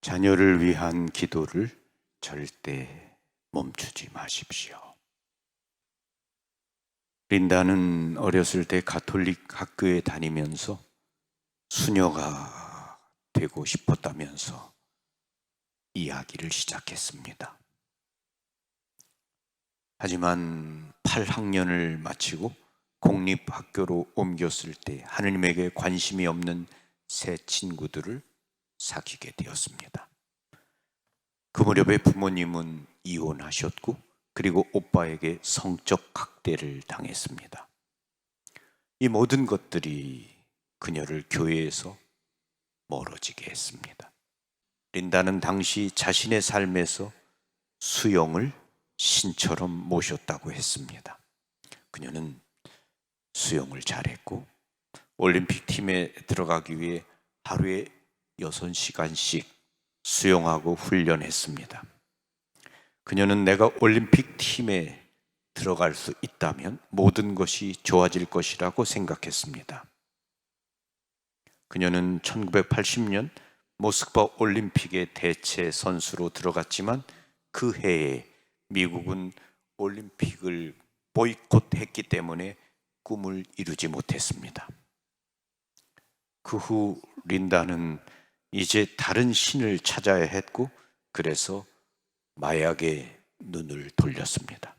자녀를 위한 기도를 절대 멈추지 마십시오. 린다는 어렸을 때 가톨릭 학교에 다니면서 수녀가 되고 싶었다면서 이야기를 시작했습니다. 하지만 8학년을 마치고 공립학교로 옮겼을 때 하느님에게 관심이 없는 새 친구들을 사귀게 되었습니다. 그 무렵에 부모님은 이혼하셨고 그리고 오빠에게 성적 학대를 당했습니다. 이 모든 것들이 그녀를 교회에서 멀어지게 했습니다. 린다는 당시 자신의 삶에서 수영을 신처럼 모셨다고 했습니다. 그녀는 수영을 잘했고 올림픽 팀에 들어가기 위해 하루에 6시간씩 수영하고 훈련했습니다. 그녀는 내가 올림픽 팀에 들어갈 수 있다면 모든 것이 좋아질 것이라고 생각했습니다. 그녀는 1980년 모스크바 올림픽의 대체 선수로 들어갔지만 그 해에 미국은 올림픽을 보이콧했기 때문에 꿈을 이루지 못했습니다. 그 후 린다는 이제 다른 신을 찾아야 했고 그래서 마약에 눈을 돌렸습니다.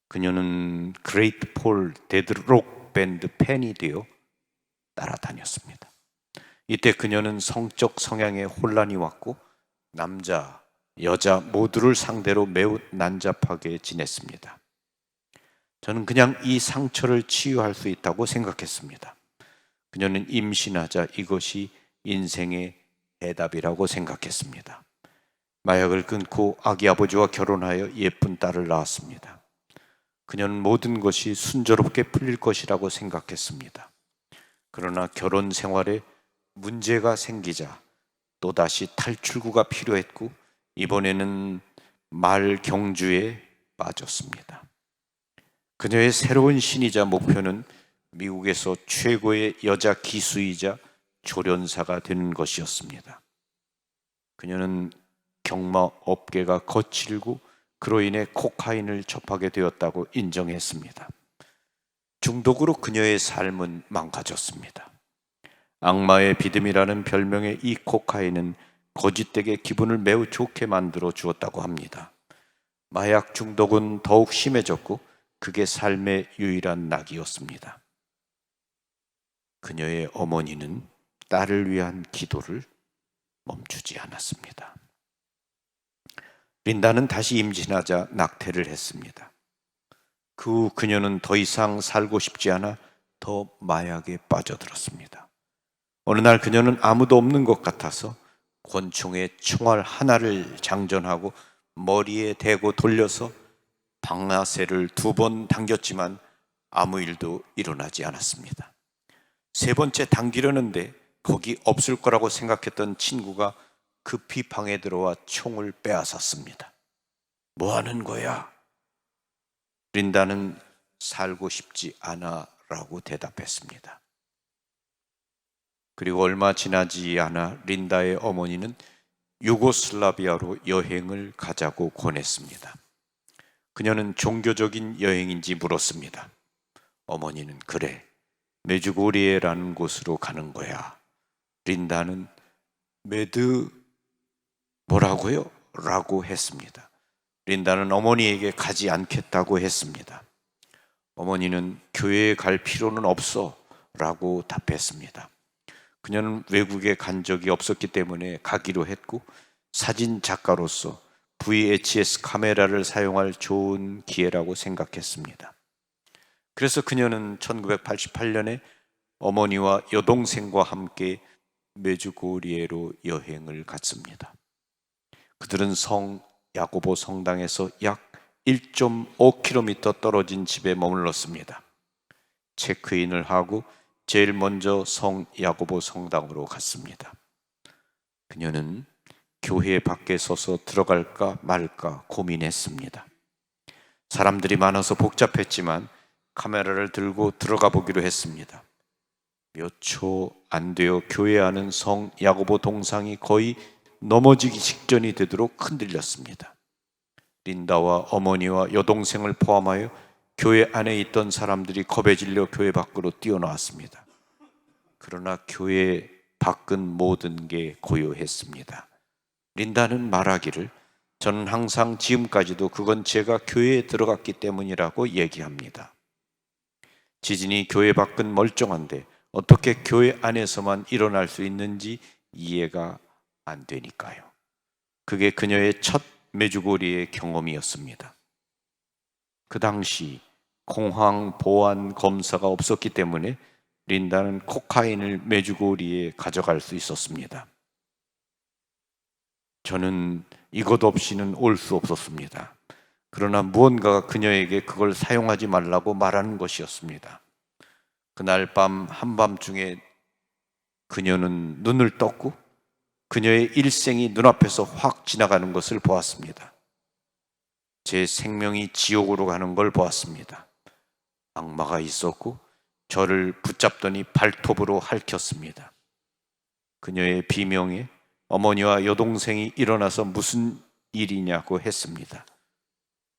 그녀는 그레이트 폴 데드록 밴드 팬이 되어 따라다녔습니다. 이때 그녀는 성적 성향에 혼란이 왔고 남자, 여자 모두를 상대로 매우 난잡하게 지냈습니다. 저는 그냥 이 상처를 치유할 수 있다고 생각했습니다. 그녀는 임신하자 이것이 인생의 해답이라고 생각했습니다. 마약을 끊고 아기 아버지와 결혼하여 예쁜 딸을 낳았습니다. 그녀는 모든 것이 순조롭게 풀릴 것이라고 생각했습니다. 그러나 결혼 생활에 문제가 생기자 또다시 탈출구가 필요했고 이번에는 말 경주에 빠졌습니다. 그녀의 새로운 신이자 목표는 미국에서 최고의 여자 기수이자 조련사가 되는 것이었습니다. 그녀는 경마 업계가 거칠고 그로 인해 코카인을 접하게 되었다고 인정했습니다. 중독으로 그녀의 삶은 망가졌습니다. 악마의 비듬이라는 별명의 이 코카인은 거짓되게 기분을 매우 좋게 만들어 주었다고 합니다. 마약 중독은 더욱 심해졌고 그게 삶의 유일한 낙이었습니다. 그녀의 어머니는 딸을 위한 기도를 멈추지 않았습니다. 린다는 다시 임신하자 낙태를 했습니다. 그 후 그녀는 더 이상 살고 싶지 않아 더 마약에 빠져들었습니다. 어느 날 그녀는 아무도 없는 것 같아서 권총의 총알 하나를 장전하고 머리에 대고 돌려서 방아쇠를 2번 당겼지만 아무 일도 일어나지 않았습니다. 3번째 당기려는데 거기 없을 거라고 생각했던 친구가 급히 방에 들어와 총을 빼앗았습니다. 뭐 하는 거야? 린다는 살고 싶지 않아 라고 대답했습니다. 그리고 얼마 지나지 않아 린다의 어머니는 유고슬라비아로 여행을 가자고 권했습니다. 그녀는 종교적인 여행인지 물었습니다. 어머니는 그래, 메주고리에라는 곳으로 가는 거야. 린다는 뭐라고요? 라고 했습니다. 린다는 어머니에게 가지 않겠다고 했습니다. 어머니는 교회에 갈 필요는 없어 라고 답했습니다. 그녀는 외국에 간 적이 없었기 때문에 가기로 했고 사진 작가로서 VHS 카메라를 사용할 좋은 기회라고 생각했습니다. 그래서 그녀는 1988년에 어머니와 여동생과 함께 메주고리에로 여행을 갔습니다. 그들은 성 야고보 성당에서 약 1.5km 떨어진 집에 머물렀습니다. 체크인을 하고 제일 먼저 성 야고보 성당으로 갔습니다. 그녀는 교회 밖에 서서 들어갈까 말까 고민했습니다. 사람들이 많아서 복잡했지만 카메라를 들고 들어가 보기로 했습니다. 몇 초 안 되어 교회 안은 성 야고보 동상이 거의 넘어지기 직전이 되도록 흔들렸습니다. 린다와 어머니와 여동생을 포함하여 교회 안에 있던 사람들이 겁에 질려 교회 밖으로 뛰어나왔습니다. 그러나 교회 밖은 모든 게 고요했습니다. 린다는 말하기를 저는 항상 지금까지도 그건 제가 교회에 들어갔기 때문이라고 얘기합니다. 지진이 교회 밖은 멀쩡한데 어떻게 교회 안에서만 일어날 수 있는지 이해가 안 되니까요. 그게 그녀의 첫 메주고리의 경험이었습니다. 그 당시 공항 보안 검사가 없었기 때문에 린다는 코카인을 메주고리에 가져갈 수 있었습니다. 저는 이것 없이는 올 수 없었습니다. 그러나 무언가가 그녀에게 그걸 사용하지 말라고 말하는 것이었습니다. 그날 밤 한밤중에 그녀는 눈을 떴고 그녀의 일생이 눈앞에서 확 지나가는 것을 보았습니다. 제 생명이 지옥으로 가는 걸 보았습니다. 악마가 있었고 저를 붙잡더니 발톱으로 핥혔습니다. 그녀의 비명에 어머니와 여동생이 일어나서 무슨 일이냐고 했습니다.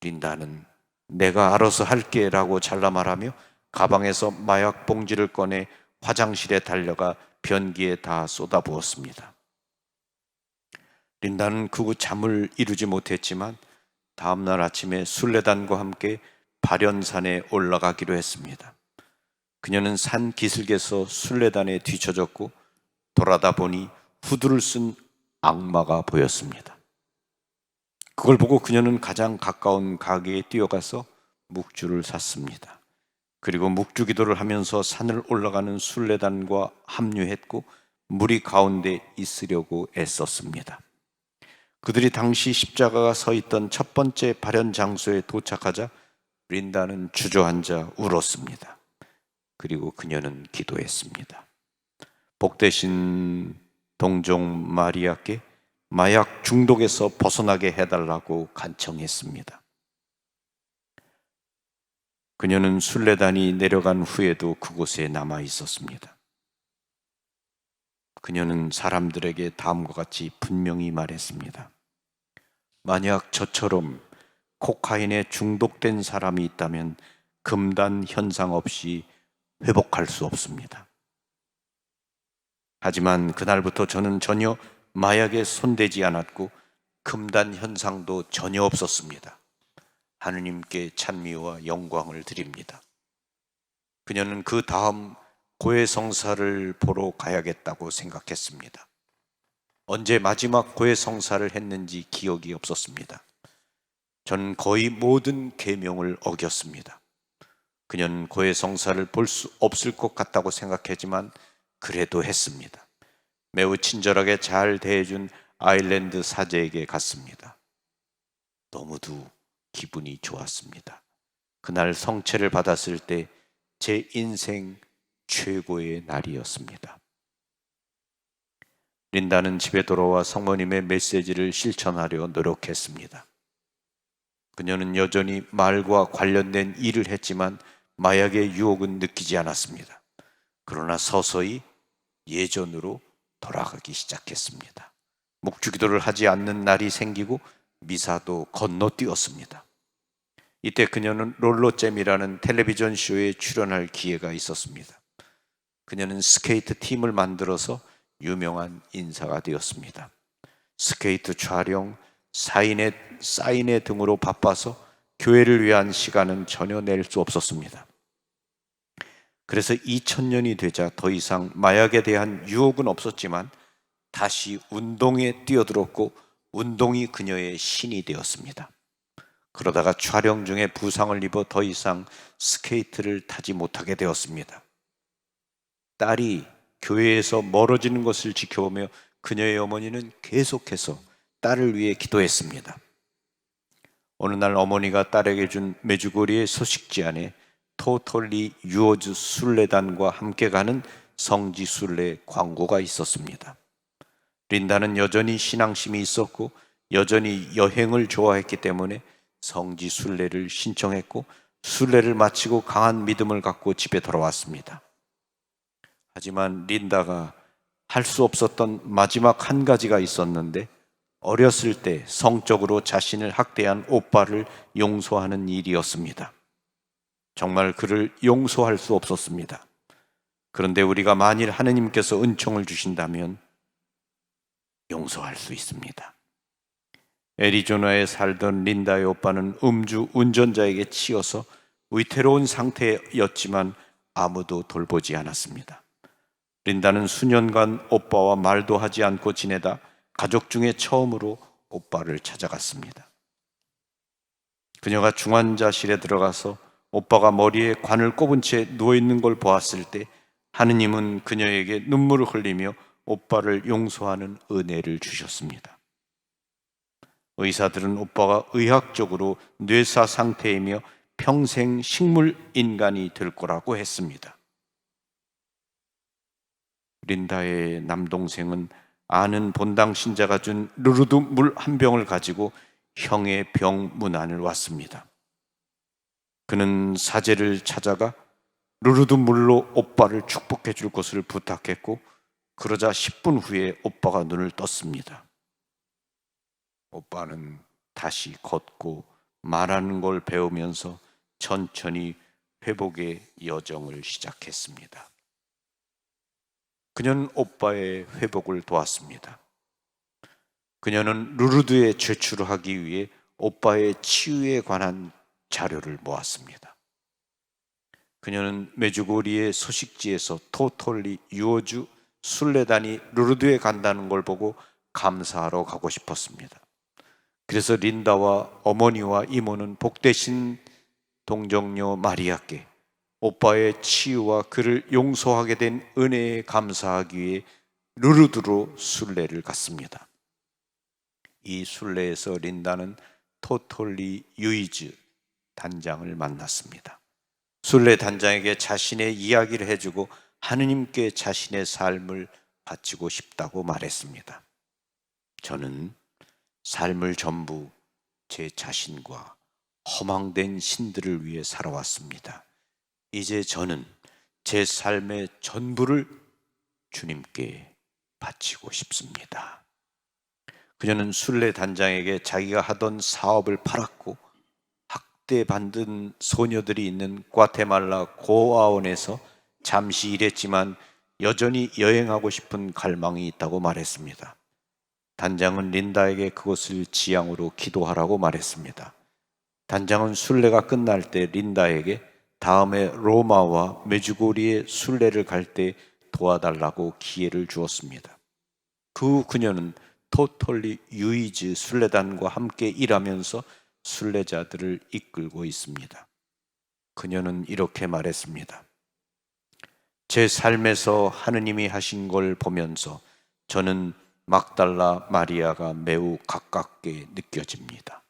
린다는 내가 알아서 할게 라고 잘라 말하며 가방에서 마약 봉지를 꺼내 화장실에 달려가 변기에 다 쏟아부었습니다. 린다는 그 후 잠을 이루지 못했지만 다음날 아침에 순례단과 함께 발연산에 올라가기로 했습니다. 그녀는 산 기슭에서 순례단에 뒤처졌고 돌아다 보니 후드를 쓴 악마가 보였습니다. 그걸 보고 그녀는 가장 가까운 가게에 뛰어가서 묵주를 샀습니다. 그리고 묵주 기도를 하면서 산을 올라가는 순례단과 합류했고 무리 가운데 있으려고 애썼습니다. 그들이 당시 십자가가 서 있던 첫 번째 발연 장소에 도착하자 린다는 주저앉아 울었습니다. 그리고 그녀는 기도했습니다. 복되신 동정 마리아께 마약 중독에서 벗어나게 해달라고 간청했습니다. 그녀는 순례단이 내려간 후에도 그곳에 남아 있었습니다. 그녀는 사람들에게 다음과 같이 분명히 말했습니다. 만약 저처럼 코카인에 중독된 사람이 있다면 금단 현상 없이 회복할 수 없습니다. 하지만 그날부터 저는 전혀 마약에 손대지 않았고 금단 현상도 전혀 없었습니다. 하느님께 찬미와 영광을 드립니다. 그녀는 그 다음 고해성사를 보러 가야겠다고 생각했습니다. 언제 마지막 고해성사를 했는지 기억이 없었습니다. 전 거의 모든 계명을 어겼습니다. 그녀는 고해성사를 볼 수 없을 것 같다고 생각했지만 그래도 했습니다. 매우 친절하게 잘 대해준 아일랜드 사제에게 갔습니다. 너무도 기분이 좋았습니다. 그날 성체를 받았을 때 제 인생 최고의 날이었습니다. 린다는 집에 돌아와 성모님의 메시지를 실천하려 노력했습니다. 그녀는 여전히 말과 관련된 일을 했지만 마약의 유혹은 느끼지 않았습니다. 그러나 서서히 예전으로 돌아가기 시작했습니다. 묵주기도를 하지 않는 날이 생기고 미사도 건너뛰었습니다. 이때 그녀는 롤러잼이라는 텔레비전 쇼에 출연할 기회가 있었습니다. 그녀는 스케이트 팀을 만들어서 유명한 인사가 되었습니다. 스케이트 촬영, 사인회 등으로 바빠서 교회를 위한 시간은 전혀 낼 수 없었습니다. 그래서 2000년이 되자 더 이상 마약에 대한 유혹은 없었지만 다시 운동에 뛰어들었고 운동이 그녀의 신이 되었습니다. 그러다가 촬영 중에 부상을 입어 더 이상 스케이트를 타지 못하게 되었습니다. 딸이 교회에서 멀어지는 것을 지켜보며 그녀의 어머니는 계속해서 딸을 위해 기도했습니다. 어느 날 어머니가 딸에게 준 메주고리의 소식지 안에 토털리 유어즈 순례단과 함께 가는 성지 순례 광고가 있었습니다. 린다는 여전히 신앙심이 있었고 여전히 여행을 좋아했기 때문에 성지 순례를 신청했고 순례를 마치고 강한 믿음을 갖고 집에 돌아왔습니다. 하지만 린다가 할 수 없었던 마지막 한 가지가 있었는데, 어렸을 때 성적으로 자신을 학대한 오빠를 용서하는 일이었습니다. 정말 그를 용서할 수 없었습니다. 그런데 우리가 만일 하느님께서 은총을 주신다면 용서할 수 있습니다. 애리조나에 살던 린다의 오빠는 음주 운전자에게 치여서 위태로운 상태였지만 아무도 돌보지 않았습니다. 린다는 수년간 오빠와 말도 하지 않고 지내다 가족 중에 처음으로 오빠를 찾아갔습니다. 그녀가 중환자실에 들어가서 오빠가 머리에 관을 꼽은 채 누워있는 걸 보았을 때 하느님은 그녀에게 눈물을 흘리며 오빠를 용서하는 은혜를 주셨습니다. 의사들은 오빠가 의학적으로 뇌사 상태이며 평생 식물 인간이 될 거라고 했습니다. 린다의 남동생은 아는 본당 신자가 준 루르드 물 한 병을 가지고 형의 병 문안을 왔습니다. 그는 사제를 찾아가 루르드 물로 오빠를 축복해 줄 것을 부탁했고, 그러자 10분 후에 오빠가 눈을 떴습니다. 오빠는 다시 걷고 말하는 걸 배우면서 천천히 회복의 여정을 시작했습니다. 그녀는 오빠의 회복을 도왔습니다. 그녀는 루르드에 제출하기 위해 오빠의 치유에 관한 자료를 모았습니다. 그녀는 메주고리의 소식지에서 토톨리 유어주 순례단이 루르드에 간다는 걸 보고 감사하러 가고 싶었습니다. 그래서 린다와 어머니와 이모는 복되신 동정녀 마리아께 오빠의 치유와 그를 용서하게 된 은혜에 감사하기 위해 루르드로 순례를 갔습니다. 이 순례에서 린다는 토톨리 유이즈 단장을 만났습니다. 순례 단장에게 자신의 이야기를 해주고 하느님께 자신의 삶을 바치고 싶다고 말했습니다. 저는 삶을 전부 제 자신과 허망된 신들을 위해 살아왔습니다. 이제 저는 제 삶의 전부를 주님께 바치고 싶습니다. 그녀는 순례 단장에게 자기가 하던 사업을 팔았고 학대받는 소녀들이 있는 과테말라 고아원에서 잠시 일했지만 여전히 여행하고 싶은 갈망이 있다고 말했습니다. 단장은 린다에게 그것을 지향으로 기도하라고 말했습니다. 단장은 순례가 끝날 때 린다에게 다음에 로마와 메주고리에 순례를 갈 때 도와달라고 기회를 주었습니다. 그 후 그녀는 토톨리 유이즈 순례단과 함께 일하면서 순례자들을 이끌고 있습니다. 그녀는 이렇게 말했습니다. 제 삶에서 하느님이 하신 걸 보면서 저는 막달라 마리아가 매우 가깝게 느껴집니다.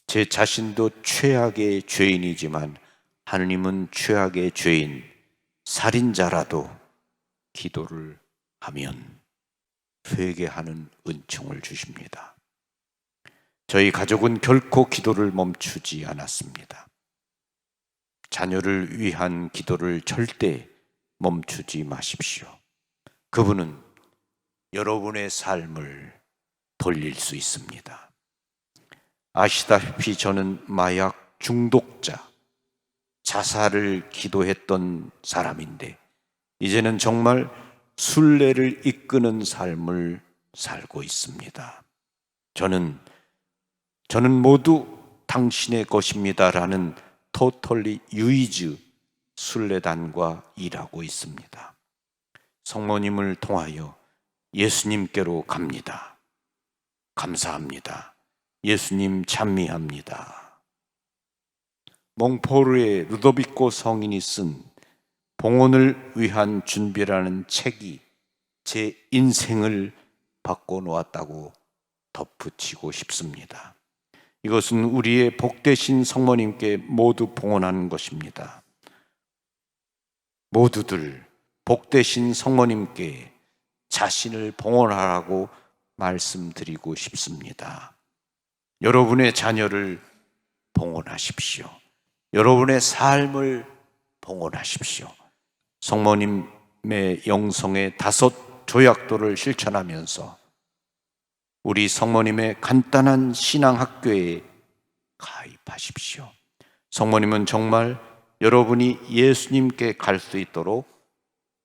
제 자신도 최악의 죄인이지만 하느님은 최악의 죄인, 살인자라도 기도를 하면 회개하는 은총을 주십니다. 저희 가족은 결코 기도를 멈추지 않았습니다. 자녀를 위한 기도를 절대 멈추지 마십시오. 그분은 여러분의 삶을 돌릴 수 있습니다. 아시다시피 저는 마약 중독자, 자살을 기도했던 사람인데 이제는 정말 순례를 이끄는 삶을 살고 있습니다. 저는 모두 당신의 것입니다라는 토톨리 유이즈 순례단과 일하고 있습니다. 성모님을 통하여 예수님께로 갑니다. 감사합니다. 예수님 찬미합니다. 몽포르의 루도비코 성인이 쓴 봉헌을 위한 준비라는 책이 제 인생을 바꿔놓았다고 덧붙이고 싶습니다. 이것은 우리의 복되신 성모님께 모두 봉헌하는 것입니다. 모두들 복되신 성모님께 자신을 봉헌하라고 말씀드리고 싶습니다. 여러분의 자녀를 봉헌하십시오. 여러분의 삶을 봉헌하십시오. 성모님의 영성의 5 조약도를 실천하면서 우리 성모님의 간단한 신앙학교에 가입하십시오. 성모님은 정말 여러분이 예수님께 갈 수 있도록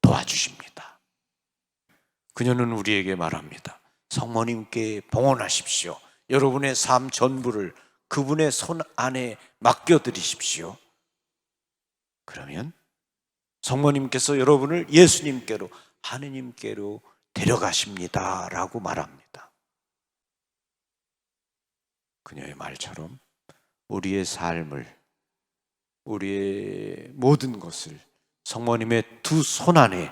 도와주십니다. 그녀는 우리에게 말합니다. 성모님께 봉헌하십시오. 여러분의 삶 전부를 그분의 손 안에 맡겨드리십시오. 그러면 성모님께서 여러분을 예수님께로, 하느님께로 데려가십니다 라고 말합니다. 그녀의 말처럼 우리의 삶을, 우리의 모든 것을 성모님의 두 손 안에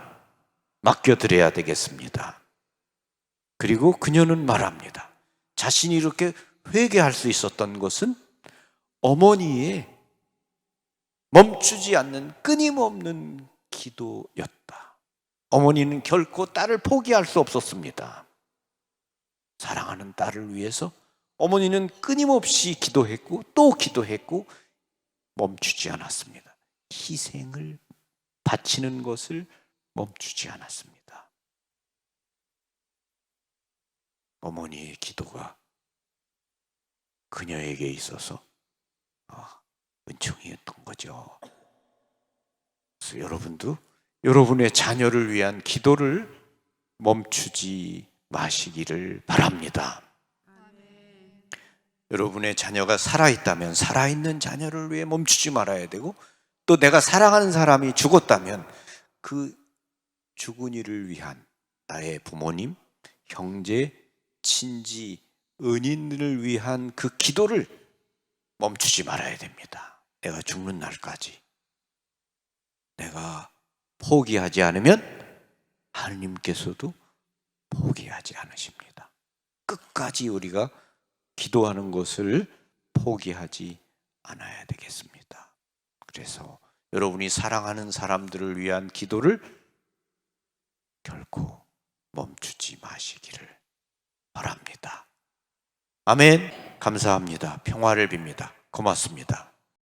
맡겨드려야 되겠습니다. 그리고 그녀는 말합니다. 자신이 이렇게 회개할 수 있었던 것은 어머니의 멈추지 않는 끊임없는 기도였다. 어머니는 결코 딸을 포기할 수 없었습니다. 사랑하는 딸을 위해서 어머니는 끊임없이 기도했고 또 기도했고 멈추지 않았습니다. 희생을 바치는 것을 멈추지 않았습니다. 어머니의 기도가 그녀에게 있어서 은총이었던 거죠. 그래서 여러분도 여러분의 자녀를 위한 기도를 멈추지 마시기를 바랍니다. 여러분의 자녀가 살아있다면 살아있는 자녀를 위해 멈추지 말아야 되고, 또 내가 사랑하는 사람이 죽었다면 그 죽은 이를 위한 나의 부모님, 형제, 친지, 은인들을 위한 그 기도를 멈추지 말아야 됩니다. 내가 죽는 날까지 내가 포기하지 않으면 하느님께서도 포기하지 않으십니다. 끝까지 우리가 기도하는 것을 포기하지 않아야 되겠습니다. 그래서 여러분이 사랑하는 사람들을 위한 기도를 결코 멈추지 마시기를 바랍니다. 아멘. 감사합니다. 평화를 빕니다. 고맙습니다.